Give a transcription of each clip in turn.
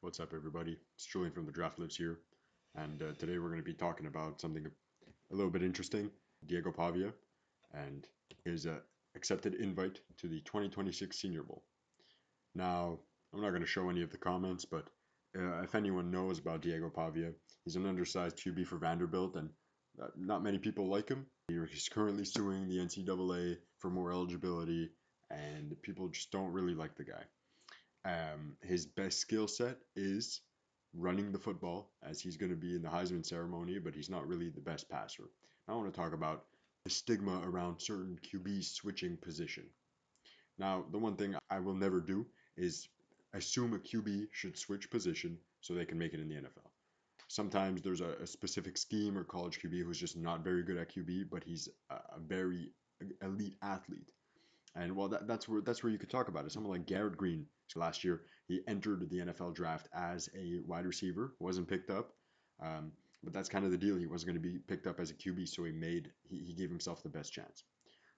What's up, everybody? It's Julian from the Draft Lives here, and today we're going to be talking about something a little bit interesting: Diego Pavia and his accepted invite to the 2026 Senior Bowl. Now, I'm not going to show any of the comments, but if anyone knows about Diego Pavia, he's an undersized QB for Vanderbilt, and not many people like him. He's currently suing the NCAA for more eligibility, and people just don't really like the guy. His best skill set is running the football, as he's going to be in the Heisman ceremony, but he's not really the best passer. I want to talk about the stigma around certain QBs switching position. Now, the one thing I will never do is assume a QB should switch position so they can make it in the NFL. Sometimes there's a specific scheme or college QB who's just not very good at QB, but he's a very elite athlete. And well, that's where you could talk about it. Someone like Garrett Green. So last year, he entered the NFL draft as a wide receiver, wasn't picked up. Um, but that's kind of the deal. He wasn't going to be picked up as a QB, so he gave himself the best chance.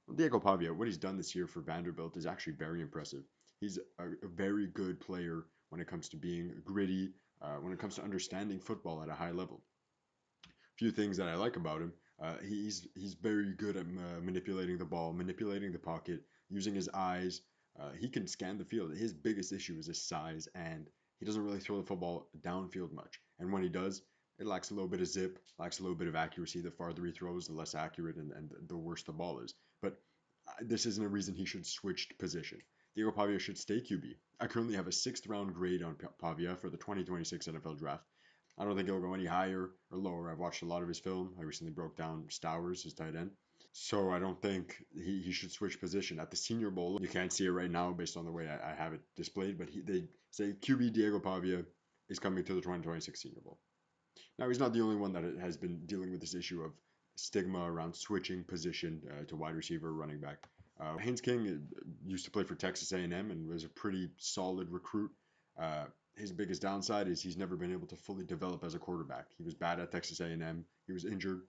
Well, Diego Pavia, what he's done this year for Vanderbilt is actually very impressive. He's a very good player when it comes to being gritty, when it comes to understanding football at a high level. Few things that I like about him. He's very good at manipulating the ball, manipulating the pocket, using his eyes. He can scan the field. His biggest issue is his size, and he doesn't really throw the football downfield much. And when he does, it lacks a little bit of zip, lacks a little bit of accuracy. The farther he throws, the less accurate and the worse the ball is. But this isn't a reason he should switch position. Diego Pavia should stay QB. I currently have a sixth round grade on Pavia for the 2026 NFL draft. I don't think he'll go any higher or lower. I've watched a lot of his film. I recently broke down Stowers, his tight end. So I don't think he should switch position. At the Senior Bowl, you can't see it right now based on the way I have it displayed, but they say QB Diego Pavia is coming to the 2026 Senior Bowl. Now, he's not the only one that has been dealing with this issue of stigma around switching position to wide receiver, running back. Haynes King used to play for Texas A&M and was a pretty solid recruit. His biggest downside is he's never been able to fully develop as a quarterback. He was bad at Texas A&M. He was injured,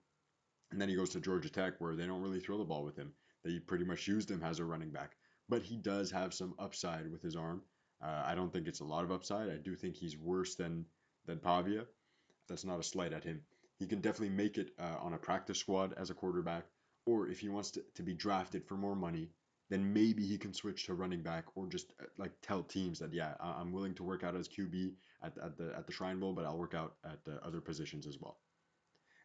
and then he goes to Georgia Tech, where they don't really throw the ball with him. They pretty much used him as a running back, but he does have some upside with his arm. I don't think it's a lot of upside. I do think he's worse than Pavia. That's not a slight at him. He can definitely make it on a practice squad as a quarterback, or if he wants to be drafted for more money, then maybe he can switch to running back or just like tell teams that yeah, I'm willing to work out as QB at the Shrine Bowl, but I'll work out at the other positions as well.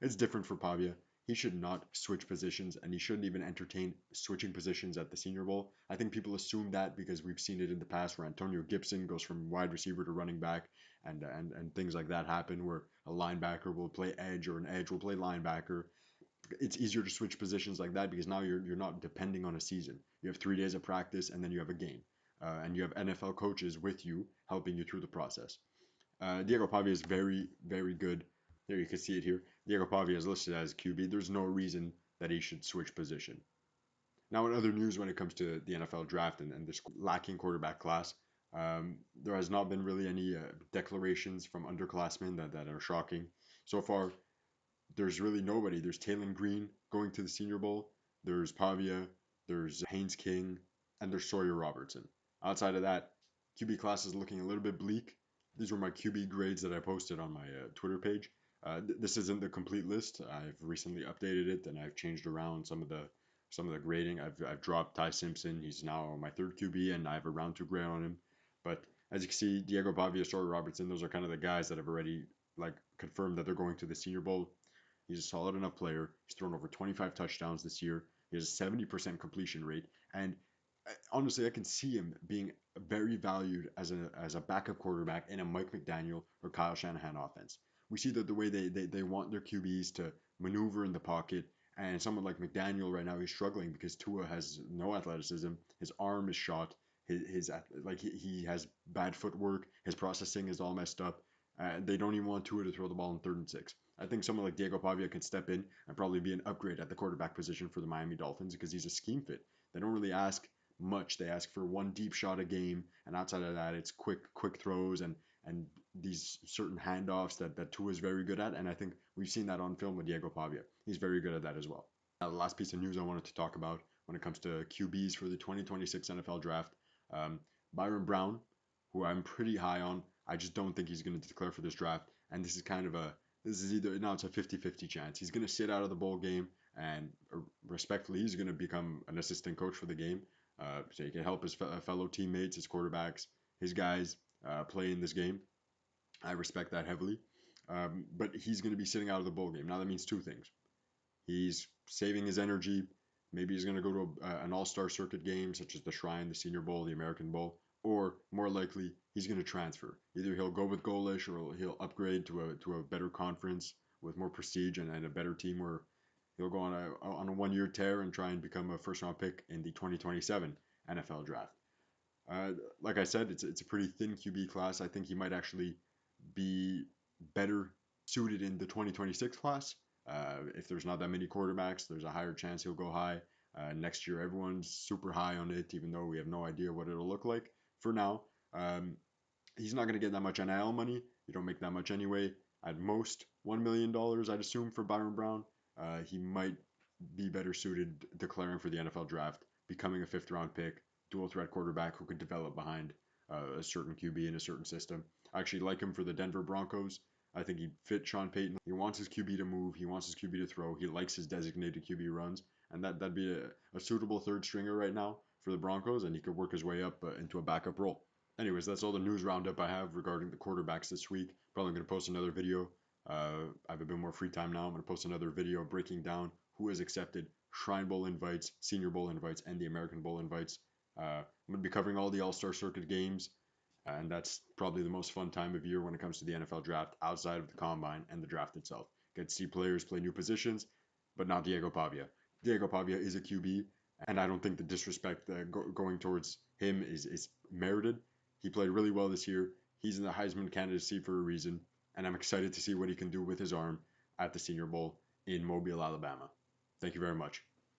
It's different for Pavia. He should not switch positions, and he shouldn't even entertain switching positions at the Senior Bowl. I think people assume that because we've seen it in the past where Antonio Gibson goes from wide receiver to running back, and things like that happen where a linebacker will play edge or an edge will play linebacker. It's easier to switch positions like that because now you're not depending on a season. You have 3 days of practice and then you have a game, and you have NFL coaches with you helping you through the process. Diego Pavia is very good. There you can see it here. Diego Pavia is listed as QB. There's no reason that he should switch position. Now, in other news, when it comes to the NFL draft and this lacking quarterback class, there has not been really any declarations from underclassmen that are shocking. So far, there's really nobody. There's Taylon Green going to the Senior Bowl. There's Pavia. There's Haynes King. And there's Sawyer Robertson. Outside of that, QB class is looking a little bit bleak. These were my QB grades that I posted on my Twitter page. This isn't the complete list. I've recently updated it and I've changed around some of the grading. I've dropped Ty Simpson. He's now my third QB and I have a round two grade on him. But as you can see, Diego Pavia, Sawyer Robertson, those are kind of the guys that have already like confirmed that they're going to the Senior Bowl. He's a solid enough player. He's thrown over 25 touchdowns this year. He has a 70% completion rate. And honestly, I can see him being very valued as a backup quarterback in a Mike McDaniel or Kyle Shanahan offense. We see that the way they want their QBs to maneuver in the pocket, and someone like McDaniel right now, he's struggling because Tua has no athleticism. His arm is shot. His like he has bad footwork. His processing is all messed up. They don't even want Tua to throw the ball in 3rd and 6. I think someone like Diego Pavia can step in and probably be an upgrade at the quarterback position for the Miami Dolphins because he's a scheme fit. They don't really ask much. They ask for one deep shot a game, and outside of that, it's quick throws and these certain handoffs that Tua is very good at. And I think we've seen that on film with Diego Pavia. He's very good at that as well. Now, the last piece of news I wanted to talk about when it comes to QBs for the 2026 NFL Draft, Byron Brown, who I'm pretty high on. I just don't think he's going to declare for this draft. And this is either now it's a 50-50 chance. He's going to sit out of the bowl game, and respectfully, he's going to become an assistant coach for the game, so he can help his fellow teammates, his quarterbacks, his guys play in this game. I respect that heavily. But he's going to be sitting out of the bowl game. Now that means two things. He's saving his energy. Maybe he's going to go to an all-star circuit game, such as the Shrine, the Senior Bowl, the American Bowl, or more likely, he's going to transfer. Either he'll go with Golish or he'll upgrade to a better conference with more prestige and a better team where he'll go on a 1 year tear and try and become a first round pick in the 2027 NFL draft. Uh, like I said, it's a pretty thin QB class. I think he might actually be better suited in the 2026 class. If there's not that many quarterbacks, there's a higher chance he'll go high. Next year, everyone's super high on it, even though we have no idea what it'll look like. For now, he's not going to get that much NIL money. You don't make that much anyway. At most, $1 million, I'd assume, for Byron Brown. He might be better suited declaring for the NFL draft, becoming a fifth round pick, dual threat quarterback who could develop behind a certain QB in a certain system. I actually like him for the Denver Broncos. I think he'd fit Sean Payton. He wants his QB to move. He wants his QB to throw. He likes his designated QB runs. And that'd be a suitable third stringer right now for the Broncos, and he could work his way up into a backup role. Anyways, that's all the news roundup I have regarding the quarterbacks this week. Probably going to post another video. I have a bit more free time now. I'm going to post another video breaking down who has accepted Shrine Bowl invites, Senior Bowl invites, and the American Bowl invites. I'm going to be covering all the All-Star Circuit games, and that's probably the most fun time of year when it comes to the NFL draft outside of the combine and the draft itself. Get to see players play new positions, but not Diego Pavia. Diego Pavia is a QB, and I don't think the disrespect going towards him is merited. He played really well this year. He's in the Heisman candidacy for a reason, and I'm excited to see what he can do with his arm at the Senior Bowl in Mobile, Alabama. Thank you very much.